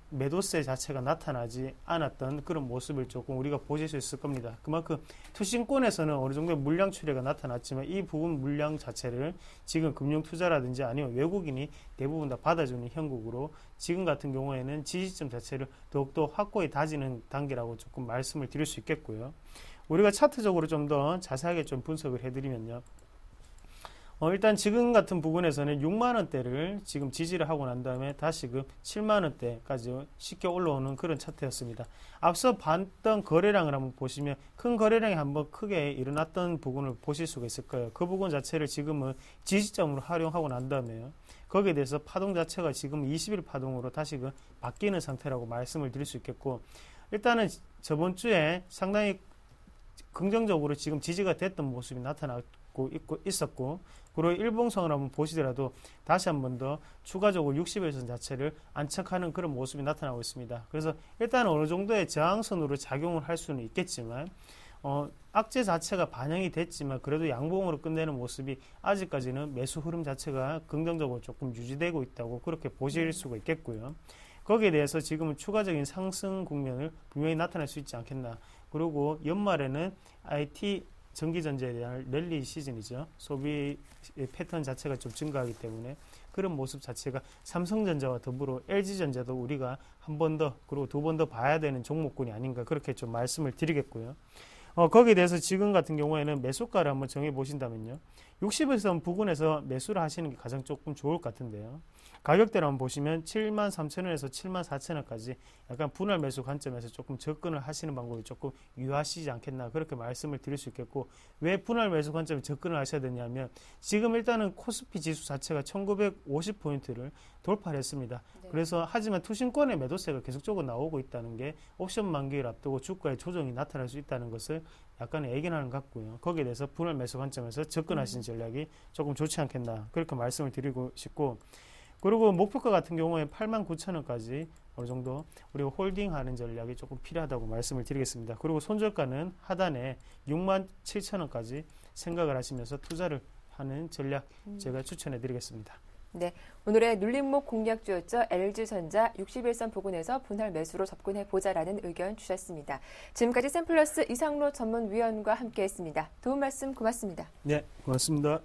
매도세 자체가 나타나지 않았던 그런 모습을 조금 우리가 보실 수 있을 겁니다. 그만큼 투신권에서는 어느 정도의 물량 출회가 나타났지만 이 부분 물량 자체를 지금 금융투자라든지 아니면 외국인이 대부분 다 받아주는 형국으로 지금 같은 경우에는 지지점 자체를 더욱더 확고히 다지는 단계라고 조금 말씀을 드릴 수 있겠고요. 우리가 차트적으로 좀 더 자세하게 좀 분석을 해드리면요. 일단 지금 같은 부분에서는 6만원대를 지금 지지를 하고 난 다음에 다시금 7만원대까지 쉽게 올라오는 그런 차트였습니다. 앞서 봤던 거래량을 한번 보시면 큰 거래량이 한번 크게 일어났던 부분을 보실 수가 있을 거예요. 그 부분 자체를 지금은 지지점으로 활용하고 난 다음에요. 거기에 대해서 파동 자체가 지금 20일 파동으로 다시금 바뀌는 상태라고 말씀을 드릴 수 있겠고 일단은 저번 주에 상당히 긍정적으로 지금 지지가 됐던 모습이 나타나고 있었고 그리고 일봉성을 한번 보시더라도 다시 한 번 더 추가적으로 60일선 자체를 안착하는 그런 모습이 나타나고 있습니다. 그래서 일단 어느 정도의 저항선으로 작용을 할 수는 있겠지만 악재 자체가 반영이 됐지만 그래도 양봉으로 끝내는 모습이 아직까지는 매수 흐름 자체가 긍정적으로 조금 유지되고 있다고 그렇게 보실 수가 있겠고요. 거기에 대해서 지금은 추가적인 상승 국면을 분명히 나타낼 수 있지 않겠나. 그리고 연말에는 IT 전기 전자에 대한 랠리 시즌이죠. 소비의 패턴 자체가 좀 증가하기 때문에 그런 모습 자체가 삼성전자와 더불어 LG전자도 우리가 한 번 더 그리고 두 번 더 봐야 되는 종목군이 아닌가 그렇게 좀 말씀을 드리겠고요. 거기에 대해서 지금 같은 경우에는 매수가를 한번 정해 보신다면요. 60일선 부근에서 매수를 하시는 게 가장 조금 좋을 것 같은데요. 가격대를 한번 보시면 73,000원에서 74,000원까지 약간 분할 매수 관점에서 조금 접근을 하시는 방법이 조금 유효하시지 않겠나 그렇게 말씀을 드릴 수 있겠고, 왜 분할 매수 관점에 접근을 하셔야 되냐면 지금 일단은 코스피 지수 자체가 1950포인트를 돌파를 했습니다. 네. 그래서 하지만 투신권의 매도세가 계속적으로 나오고 있다는 게 옵션 만기를 앞두고 주가의 조정이 나타날 수 있다는 것을 약간 예견하는 것 같고요. 거기에 대해서 분할 매수 관점에서 접근하신 전략이 조금 좋지 않겠나 그렇게 말씀을 드리고 싶고, 그리고 목표가 같은 경우에 89,000원까지 어느 정도 우리가 홀딩하는 전략이 조금 필요하다고 말씀을 드리겠습니다. 그리고 손절가는 하단에 67,000원까지 생각을 하시면서 투자를 하는 전략 제가 추천해 드리겠습니다. 네, 오늘의 눌림목 공략주였죠. LG전자 61선 부근에서 분할 매수로 접근해 보자라는 의견 주셨습니다. 지금까지 샘플러스 이상로 전문위원과 함께했습니다. 도움 말씀 고맙습니다. 네, 고맙습니다.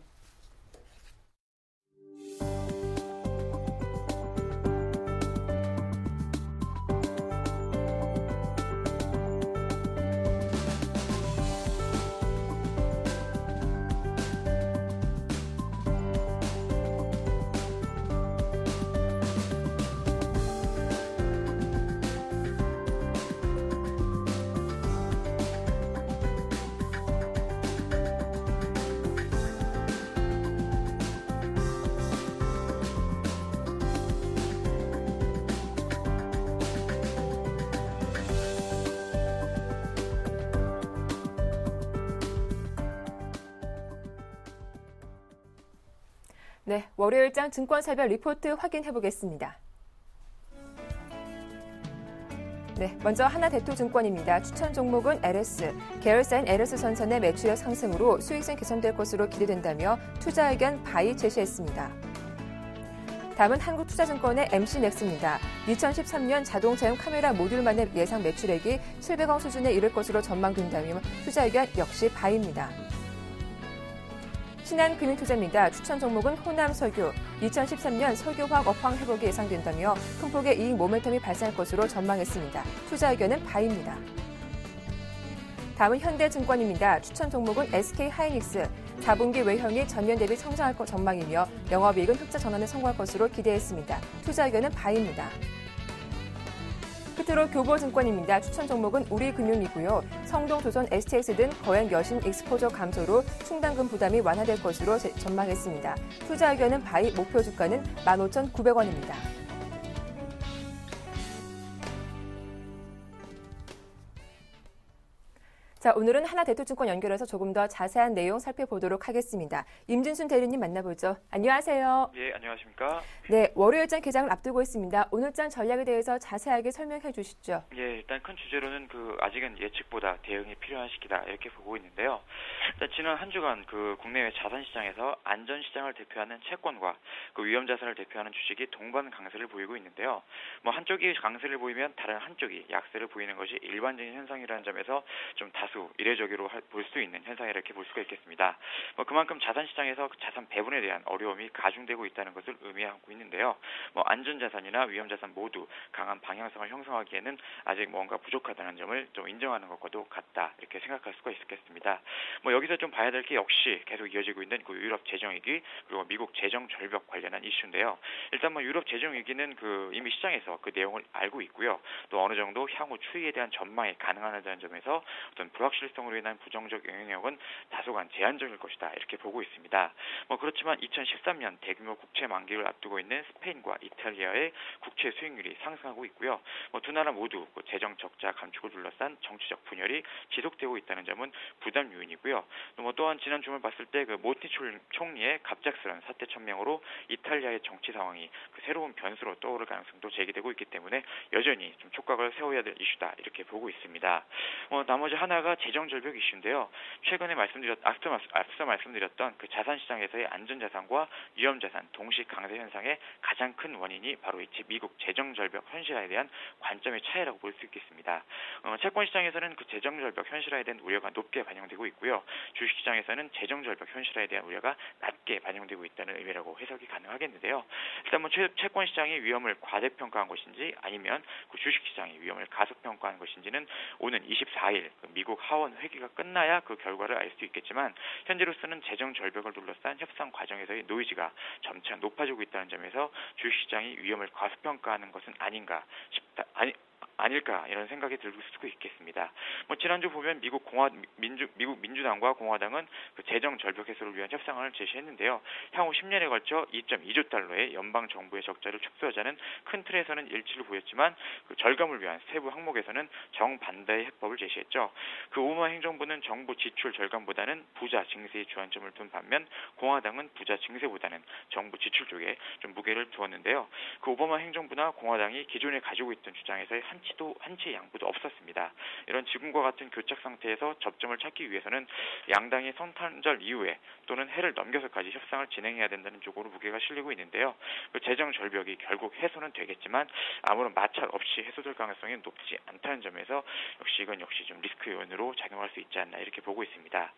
네, 월요일장 증권사별 리포트 확인해 보겠습니다. 네, 먼저 하나대투증권입니다. 추천 종목은 LS. 계열사인 LS선선의 매출액 상승으로 수익성 개선될 것으로 기대된다며 투자 의견 바이 제시했습니다. 다음은 한국투자증권의 MC맥스입니다. 2013년 자동차용 카메라 모듈만의 예상 매출액이 700억 수준에 이를 것으로 전망된다며 투자 의견 역시 바이입니다. 신한금융투자입니다. 추천 종목은 호남석유. 2013년 석유화학 업황 회복이 예상된다며 큰 폭의 이익 모멘텀이 발생할 것으로 전망했습니다. 투자 의견은 바이입니다. 다음은 현대증권입니다. 추천 종목은 SK하이닉스. 4분기 외형이 전년 대비 성장할 전망이며 영업이익은 흑자 전환에 성공할 것으로 기대했습니다. 투자 의견은 바이입니다. 끝으로 교보증권입니다. 추천 종목은 우리금융이고요. 성동조선, STX 등 거액 여신 익스포저 감소로 충당금 부담이 완화될 것으로 전망했습니다. 투자 의견은 바이, 목표 주가는 15,900원입니다. 자, 오늘은 하나대투증권 연결해서 조금 더 자세한 내용 살펴보도록 하겠습니다. 임진순 대리님 만나보죠. 안녕하세요. 예, 안녕하십니까? 네, 월요일장 개장을 앞두고 있습니다. 오늘장 전략에 대해서 자세하게 설명해 주시죠. 예, 일단 큰 주제로는 아직은 예측보다 대응이 필요한 시기다 이렇게 보고 있는데요. 일단 지난 한 주간 국내외 자산 시장에서 안전 시장을 대표하는 채권과 위험 자산을 대표하는 주식이 동반 강세를 보이고 있는데요. 한쪽이 강세를 보이면 다른 한쪽이 약세를 보이는 것이 일반적인 현상이라는 점에서 좀 다소 이례적으로 볼 수 있는 현상이 이렇게 볼 수가 있겠습니다. 그만큼 자산 시장에서 자산 배분에 대한 어려움이 가중되고 있다는 것을 의미하고 있는데요. 안전 자산이나 위험 자산 모두 강한 방향성을 형성하기에는 아직 뭔가 부족하다는 점을 좀 인정하는 것과도 같다 이렇게 생각할 수가 있겠습니다. 여기서 좀 봐야 될 게 역시 계속 이어지고 있는 유럽 재정 위기 그리고 미국 재정 절벽 관련한 이슈인데요. 일단 유럽 재정 위기는 이미 시장에서 그 내용을 알고 있고요. 또 어느 정도 향후 추이에 대한 전망이 가능하다는 점에서 어떤 불확실성으로 인한 부정적 영향력은 다소간 제한적일 것이다 이렇게 보고 있습니다. 그렇지만 2013년 대규모 국채 만기를 앞두고 있는 스페인과 이탈리아의 국채 수익률이 상승하고 있고요. 두 나라 모두 재정 적자 감축을 둘러싼 정치적 분열이 지속되고 있다는 점은 부담 요인이고요. 또한 지난 주말 봤을 때 모티 총리의 갑작스런 사태 천명으로 이탈리아의 정치 상황이 새로운 변수로 떠오를 가능성도 제기되고 있기 때문에 여전히 좀 촉각을 세워야 될 이슈다 이렇게 보고 있습니다. 나머지 하나가 하나가 재정 절벽 이슈인데요. 최근에 앞서 말씀드렸던 그 자산 시장에서의 안전 자산과 위험 자산 동시 강세 현상의 가장 큰 원인이 바로 이 미국 재정 절벽 현실화에 대한 관점의 차이라고 볼 수 있겠습니다. 채권 시장에서는 그 재정 절벽 현실화에 대한 우려가 높게 반영되고 있고요. 주식 시장에서는 재정 절벽 현실화에 대한 우려가 낮게 반영되고 있다는 의미라고 해석이 가능하겠는데요. 일단 채권 시장이 위험을 과대평가한 것인지 아니면 그 주식 시장이 위험을 가소평가한 것인지는 오는 24일 미국 하원 회기가 끝나야 그 결과를 알 수 있겠지만 현재로서는 재정 절벽을 둘러싼 협상 과정에서의 노이즈가 점차 높아지고 있다는 점에서 주식시장이 위험을 과소평가하는 것은 아닐까 이런 생각이 들 수도 있겠습니다. 지난주 보면 미국 민주당과 공화당은 그 재정 절벽 해소를 위한 협상안을 제시했는데요. 향후 10년에 걸쳐 2.2조 달러의 연방 정부의 적자를 축소하자는 큰 틀에서는 일치를 보였지만 그 절감을 위한 세부 항목에서는 정반대의 해법을 제시했죠. 그 오바마 행정부는 정부 지출 절감보다는 부자 증세에 주안점을 둔 반면 공화당은 부자 증세보다는 정부 지출 쪽에 좀 무게를 두었는데요. 그 오바마 행정부나 공화당이 기존에 가지고 있던 주장에서의 한치의 양보도 없었습니다. 이런 지금과 같은 교착 상태에서 접점을 찾기 위해서는 양당이 성탄절 이후에 또는 해를 넘겨서까지 협상을 진행해야 된다는 쪽으로 무게가 실리고 있는데요. 그 재정 절벽이 결국 해소는 되겠지만 아무런 마찰 없이 해소될 가능성이 높지 않다는 점에서 이건 좀 리스크 요인으로 작용할 수 있지 않나 이렇게 보고 있습니다.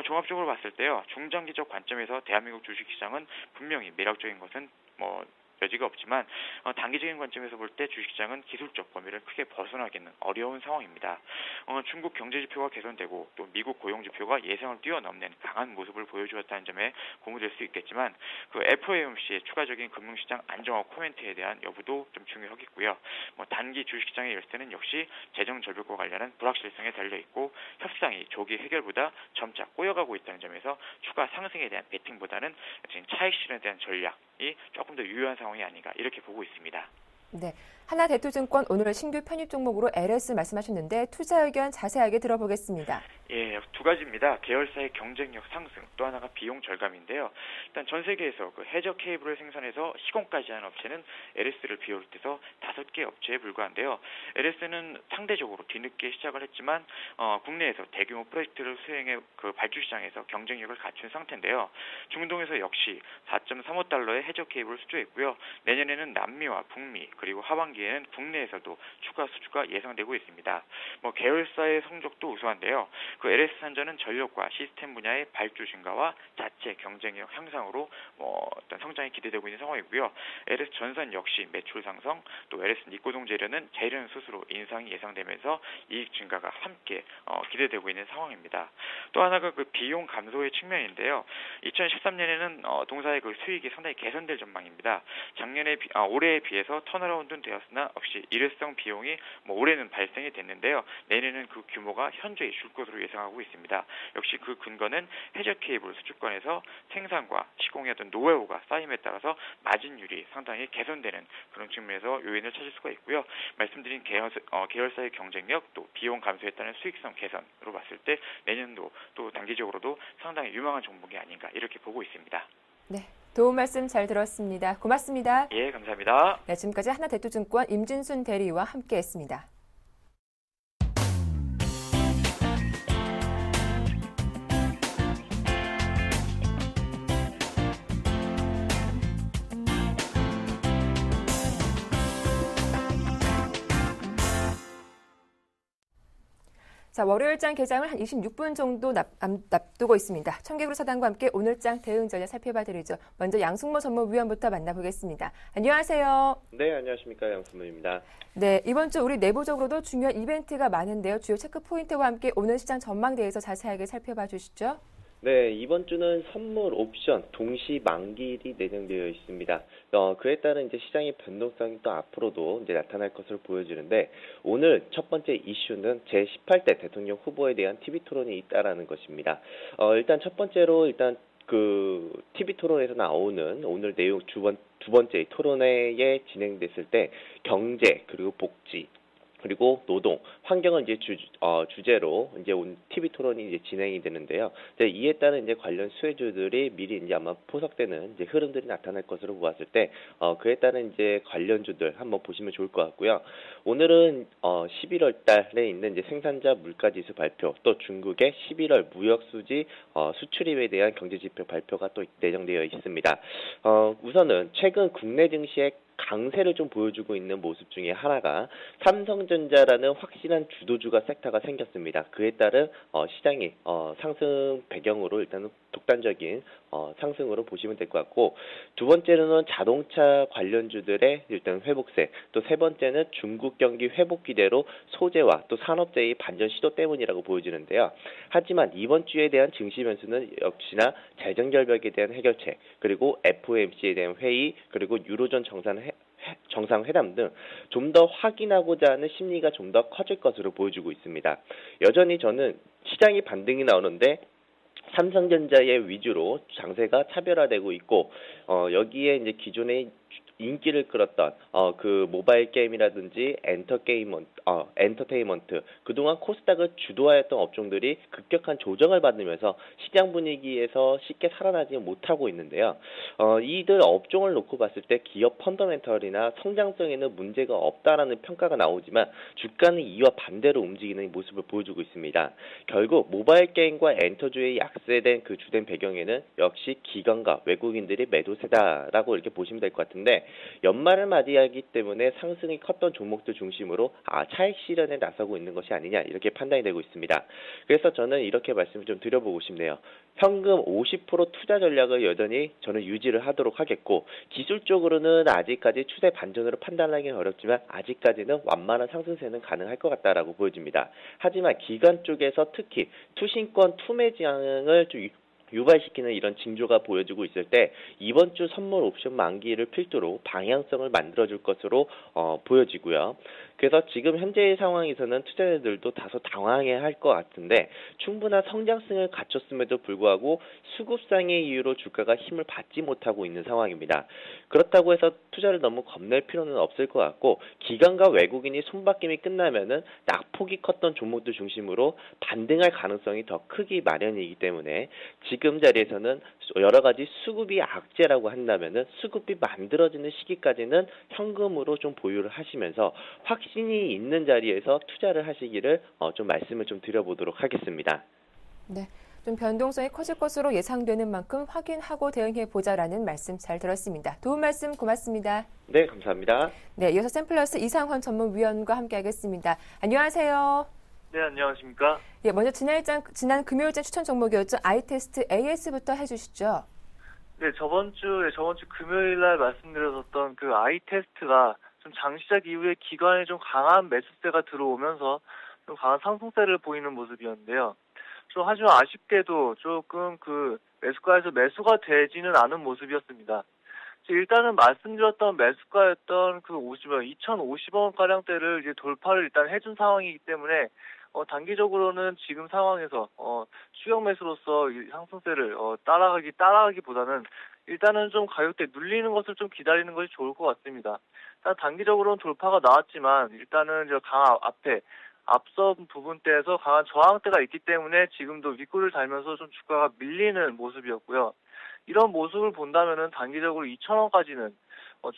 종합적으로 봤을 때요. 중장기적 관점에서 대한민국 주식시장은 분명히 매력적인 것은 여지가 없지만 단기적인 관점에서 볼 때 주식시장은 기술적 범위를 크게 벗어나기는 어려운 상황입니다. 중국 경제지표가 개선되고 또 미국 고용지표가 예상을 뛰어넘는 강한 모습을 보여주었다는 점에 고무될 수 있겠지만 그 FOMC의 추가적인 금융시장 안정화 코멘트에 대한 여부도 좀 중요하겠고요. 단기 주식시장의 열쇠는 역시 재정 절벽과 관련한 불확실성에 달려있고 협상이 조기 해결보다 점차 꼬여가고 있다는 점에서 추가 상승에 대한 베팅보다는 차익 실현에 대한 전략이 조금 더 유효한 상황이 아닌가 이렇게 보고 있습니다. 네, 하나대투증권 오늘 신규 편입 종목으로 LS 말씀하셨는데 투자 의견 자세하게 들어보겠습니다. 예, 두 가지입니다. 계열사의 경쟁력 상승, 또 하나가 비용 절감인데요. 일단 전 세계에서 그 해저 케이블을 생산해서 시공까지 하는 업체는 LS를 비롯해서 5개 업체에 불과한데요. LS는 상대적으로 뒤늦게 시작을 했지만 국내에서 대규모 프로젝트를 수행해 그 발주 시장에서 경쟁력을 갖춘 상태인데요. 중동에서 역시 4.35달러의 해저 케이블을 수주했고요. 내년에는 남미와 북미 그리고 하반기에는 국내에서도 추가 수주가 예상되고 있습니다. 계열사의 성적도 우수한데요. 그 LS 산전은 전력과 시스템 분야의 발주 증가와 자체 경쟁력 향상으로 어떤 성장이 기대되고 있는 상황이고요. LS 전선 역시 매출 상승, 또 LS 니코동 재료는 재련 수수로 인상이 예상되면서 이익 증가가 함께 기대되고 있는 상황입니다. 또 하나가 그 비용 감소의 측면인데요. 2013년에는 동사의 그 수익이 상당히 개선될 전망입니다. 올해에 비해서 턴어라운드는 되었으나 역시 일회성 비용이 올해는 발생이 됐는데요. 내년에는 그 규모가 현저히 줄 것으로 예상하고 있습니다. 역시 그 근거는 해저 케이블 수주권에서 생산과 시공의 어떤 노하우가 쌓임에 따라서 마진율이 상당히 개선되는 그런 측면에서 요인을 찾을 수가 있고요. 말씀드린 계열사의 경쟁력 또 비용 감소에 따른 수익성 개선으로 봤을 때 내년도 또 단기적으로도 상당히 유망한 종목이 아닌가 이렇게 보고 있습니다. 네, 도움 말씀 잘 들었습니다. 고맙습니다. 예, 감사합니다. 네, 지금까지 하나대투증권 임진순 대리와 함께했습니다. 자, 월요일장 개장을 한 26분 정도 납두고 있습니다. 청개구리 사단과 함께 오늘장 대응 전략 살펴봐드리죠. 먼저 양승모 전무위원부터 만나보겠습니다. 안녕하세요. 네, 안녕하십니까. 양승모입니다. 네, 이번 주 우리 내부적으로도 중요한 이벤트가 많은데요. 주요 체크 포인트와 함께 오늘 시장 전망대에서 자세하게 살펴봐 주시죠. 네, 이번 주는 선물 옵션 동시 만기일이 내정되어 있습니다. 그에 따른 이제 시장의 변동성이 또 앞으로도 이제 나타날 것을 보여주는데 오늘 첫 번째 이슈는 제18대 대통령 후보에 대한 TV 토론이 있다라는 것입니다. 일단 첫 번째로 그 TV 토론에서 나오는 오늘 내용 두 번째 토론회에 진행됐을 때 경제 그리고 복지 그리고 노동, 환경을 이제 주제로 이제 온 TV 토론이 이제 진행이 되는데요. 이에 따른 이제 관련 수혜주들이 미리 이제 아마 포석되는 이제 흐름들이 나타날 것으로 보았을 때, 그에 따른 이제 관련주들 한번 보시면 좋을 것 같고요. 오늘은 11월 달에 있는 이제 생산자 물가지수 발표, 또 중국의 11월 무역수지 수출입에 대한 경제지표 발표가 또 예정되어 있습니다. 우선은 최근 국내 증시의 강세를 좀 보여주고 있는 모습 중에 하나가 삼성전자라는 확실한 주도주가 섹터가 생겼습니다. 그에 따른 시장이 상승 배경으로 일단은 독단적인 상승으로 보시면 될 것 같고, 두 번째로는 자동차 관련주들의 일단 회복세, 또 세 번째는 중국 경기 회복 기대로 소재와 또 산업재의 반전 시도 때문이라고 보여지는데요. 하지만 이번 주에 대한 증시 변수는 역시나 재정결벽에 대한 해결책, 그리고 FOMC에 대한 회의, 그리고 유로존 정상회담 등 좀 더 확인하고자 하는 심리가 좀 더 커질 것으로 보여주고 있습니다. 여전히 저는 시장이 반등이 나오는데 삼성전자의 위주로 장세가 차별화되고 있고, 여기에 이제 기존의 인기를 끌었던 그 모바일 게임이라든지 엔터테인먼트, 그동안 코스닥을 주도하였던 업종들이 급격한 조정을 받으면서 시장 분위기에서 쉽게 살아나지 못하고 있는데요. 이들 업종을 놓고 봤을 때 기업 펀더멘털이나 성장성에는 문제가 없다라는 평가가 나오지만 주가는 이와 반대로 움직이는 모습을 보여주고 있습니다. 결국 모바일 게임과 엔터주의 약세된 그 주된 배경에는 역시 기관과 외국인들이 매도세다라고 이렇게 보시면 될 것 같은데, 연말을 맞이하기 때문에 상승이 컸던 종목들 중심으로 차익 실현에 나서고 있는 것이 아니냐, 이렇게 판단이 되고 있습니다. 그래서 저는 이렇게 말씀을 좀 드려보고 싶네요. 현금 50% 투자 전략을 여전히 저는 유지를 하도록 하겠고, 기술적으로는 아직까지 추세 반전으로 판단하기는 어렵지만 아직까지는 완만한 상승세는 가능할 것 같다라고 보여집니다. 하지만 기관 쪽에서 특히 투신권 투매장을 좀 유발시키는 이런 징조가 보여지고 있을 때 이번 주 선물 옵션 만기를 필두로 방향성을 만들어줄 것으로 보여지고요. 그래서 지금 현재의 상황에서는 투자자들도 다소 당황해야 할 것 같은데, 충분한 성장성을 갖췄음에도 불구하고 수급상의 이유로 주가가 힘을 받지 못하고 있는 상황입니다. 그렇다고 해서 투자를 너무 겁낼 필요는 없을 것 같고, 기관과 외국인이 손바뀜이 끝나면은 낙폭이 컸던 종목들 중심으로 반등할 가능성이 더 크기 마련이기 때문에 지금 자리에서는 여러 가지 수급이 악재라고 한다면은 수급이 만들어지는 시기까지는 현금으로 좀 보유를 하시면서 확신이 있는 자리에서 투자를 하시기를 좀 말씀을 좀 드려보도록 하겠습니다. 네, 좀 변동성이 커질 것으로 예상되는 만큼 확인하고 대응해보자라는 말씀 잘 들었습니다. 도움 말씀 고맙습니다. 네, 감사합니다. 네, 이어서 샘플러스 이상환 전문위원과 함께하겠습니다. 안녕하세요. 네, 안녕하십니까. 예, 먼저 지난 금요일장 추천 종목이었죠. 아이테스트 AS부터 해주시죠. 네, 저번 주 금요일 날 말씀드렸던 그 아이테스트가 좀 장시작 이후에 기관에 좀 강한 매수세가 들어오면서 좀 강한 상승세를 보이는 모습이었는데요. 좀 하지만 아쉽게도 조금 그 매수가에서 매수가 되지는 않은 모습이었습니다. 일단은 말씀드렸던 매수가였던 그 2,050원 가량대를 이제 돌파를 일단 해준 상황이기 때문에 단기적으로는 지금 상황에서 추격 매수로서 이 상승세를 따라가기보다는 일단은 좀 가격대 눌리는 것을 좀 기다리는 것이 좋을 것 같습니다. 일단 단기적으로는 돌파가 나왔지만 일단은 앞선 부분대에서 강한 저항대가 있기 때문에 지금도 윗골을 달면서 좀 주가가 밀리는 모습이었고요. 이런 모습을 본다면은 단기적으로 2,000원까지는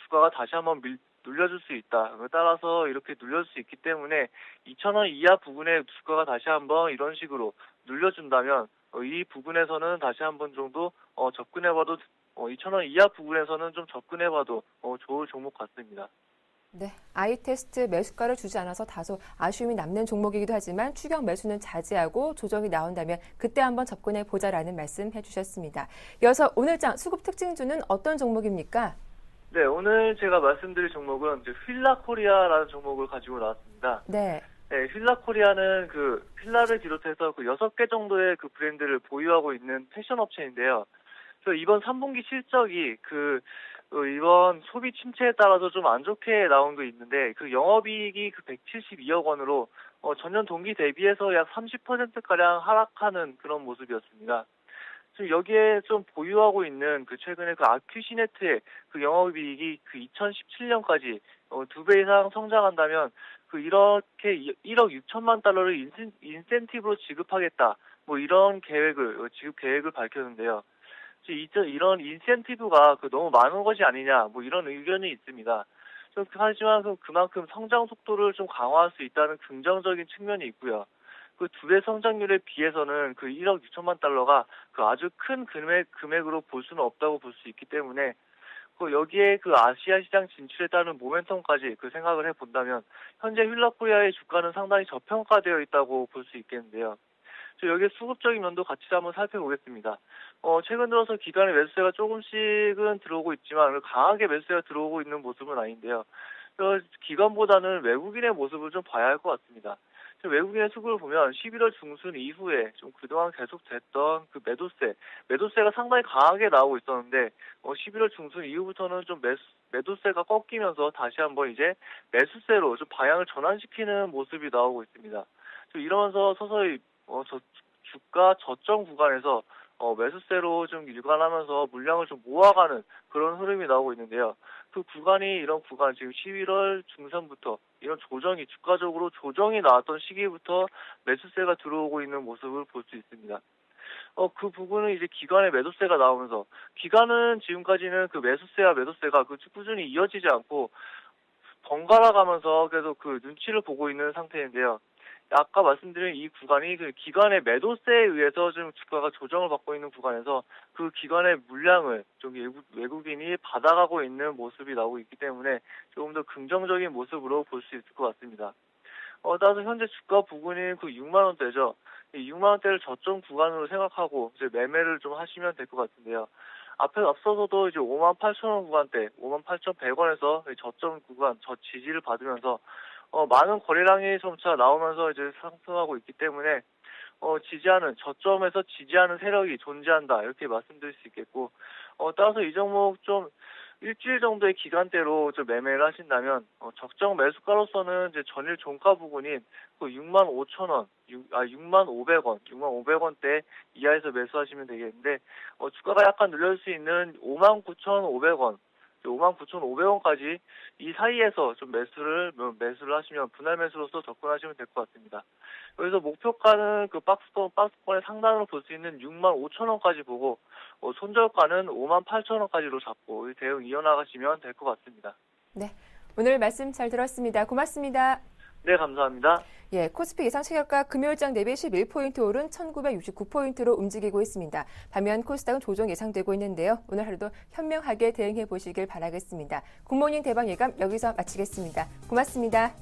주가가 다시 한번 눌려줄 수 있다. 따라서 이렇게 눌려줄 수 있기 때문에 2,000원 이하 부분에 주가가 다시 한번 이런 식으로 눌려준다면 이 부분에서는 다시 한번 정도 접근해봐도 2,000원 이하 부분에서는 좀 접근해봐도 좋을 종목 같습니다. 네, 아이테스트 매수가를 주지 않아서 다소 아쉬움이 남는 종목이기도 하지만 추격 매수는 자제하고 조정이 나온다면 그때 한번 접근해 보자라는 말씀 해주셨습니다. 이어서 오늘장 수급 특징주는 어떤 종목입니까? 네, 오늘 제가 말씀드릴 종목은 휠라코리아라는 종목을 가지고 나왔습니다. 네. 네, 휠라코리아는 그 휠라를 비롯해서 그 6개 정도의 그 브랜드를 보유하고 있는 패션 업체인데요. 그래서 이번 3분기 실적이 이번 소비 침체에 따라서 좀 안 좋게 나온 게 있는데 그 영업이익이 172억 원으로 전년 동기 대비해서 약 30%가량 하락하는 그런 모습이었습니다. 지금 여기에 좀 보유하고 있는 그 최근에 그 아큐시네트의 그 영업이익이 그 2017년까지 2배 이상 성장한다면 그 이렇게 1억 6천만 달러를 인센티브로 지급하겠다. 뭐 이런 지급 계획을 밝혔는데요. 이런 인센티브가 너무 많은 것이 아니냐, 뭐 이런 의견이 있습니다. 하지만 그만큼 성장 속도를 좀 강화할 수 있다는 긍정적인 측면이 있고요. 그 2배 성장률에 비해서는 그 1억 6천만 달러가 그 아주 큰 금액으로 볼 수는 없다고 볼 수 있기 때문에 여기에 그 아시아 시장 진출에 따른 모멘텀까지 그 생각을 해본다면 현재 휠라코리아의 주가는 상당히 저평가되어 있다고 볼 수 있겠는데요. 여기에 수급적인 면도 같이 한번 살펴보겠습니다. 최근 들어서 기관의 매수세가 조금씩은 들어오고 있지만 강하게 매수세가 들어오고 있는 모습은 아닌데요. 기관보다는 외국인의 모습을 좀 봐야 할 것 같습니다. 외국인의 수급을 보면 11월 중순 이후에 좀 그동안 계속됐던 그 매도세가 상당히 강하게 나오고 있었는데 11월 중순 이후부터는 좀 매도세가 꺾이면서 다시 한번 이제 매수세로 좀 방향을 전환시키는 모습이 나오고 있습니다. 이러면서 서서히 주가 저점 구간에서 매수세로 좀 일관하면서 물량을 좀 모아가는 그런 흐름이 나오고 있는데요. 이런 구간 지금 11월 중순부터 이런 주가적으로 조정이 나왔던 시기부터 매수세가 들어오고 있는 모습을 볼 수 있습니다. 그 부분은 이제 기관의 매도세가 나오면서 기관은 지금까지는 그 매도세가 꾸준히 이어지지 않고 번갈아 가면서 계속 그 눈치를 보고 있는 상태인데요. 아까 말씀드린 이 구간이 그 기관의 매도세에 의해서 좀 주가가 조정을 받고 있는 구간에서 그 기관의 물량을 좀 외국인이 받아가고 있는 모습이 나오고 있기 때문에 조금 더 긍정적인 모습으로 볼 수 있을 것 같습니다. 따라서 현재 주가 부근인 그 6만 원대죠. 이 6만 원대를 저점 구간으로 생각하고 이제 매매를 좀 하시면 될 것 같은데요. 앞서서도 이제 58,000원 구간대, 58,100원에서 저점 구간, 지지를 받으면서 많은 거래량이 점차 나오면서 이제 상승하고 있기 때문에 저점에서 지지하는 세력이 존재한다 이렇게 말씀드릴 수 있겠고 따라서 이 종목 좀 일주일 정도의 기간대로 좀 매매를 하신다면 적정 매수가로서는 이제 전일 종가 부근인 그 65,000원, 65,500원, 65,500원대 이하에서 매수하시면 되겠는데 주가가 약간 늘릴 수 있는 59,500원 59,500원까지 이 사이에서 좀 매수를 하시면 분할 매수로서 접근하시면 될 것 같습니다. 여기서 목표가는 그 박스권의 상단으로 볼 수 있는 65,000원까지 보고 손절가는 58,000원까지로 잡고 대응 이어나가시면 될 것 같습니다. 네, 오늘 말씀 잘 들었습니다. 고맙습니다. 네, 감사합니다. 코스피 예상체결가 금요일장 대비 11포인트 오른 1969포인트로 움직이고 있습니다. 반면 코스닥은 조정 예상되고 있는데요. 오늘 하루도 현명하게 대응해 보시길 바라겠습니다. 굿모닝 대박 예감 여기서 마치겠습니다. 고맙습니다.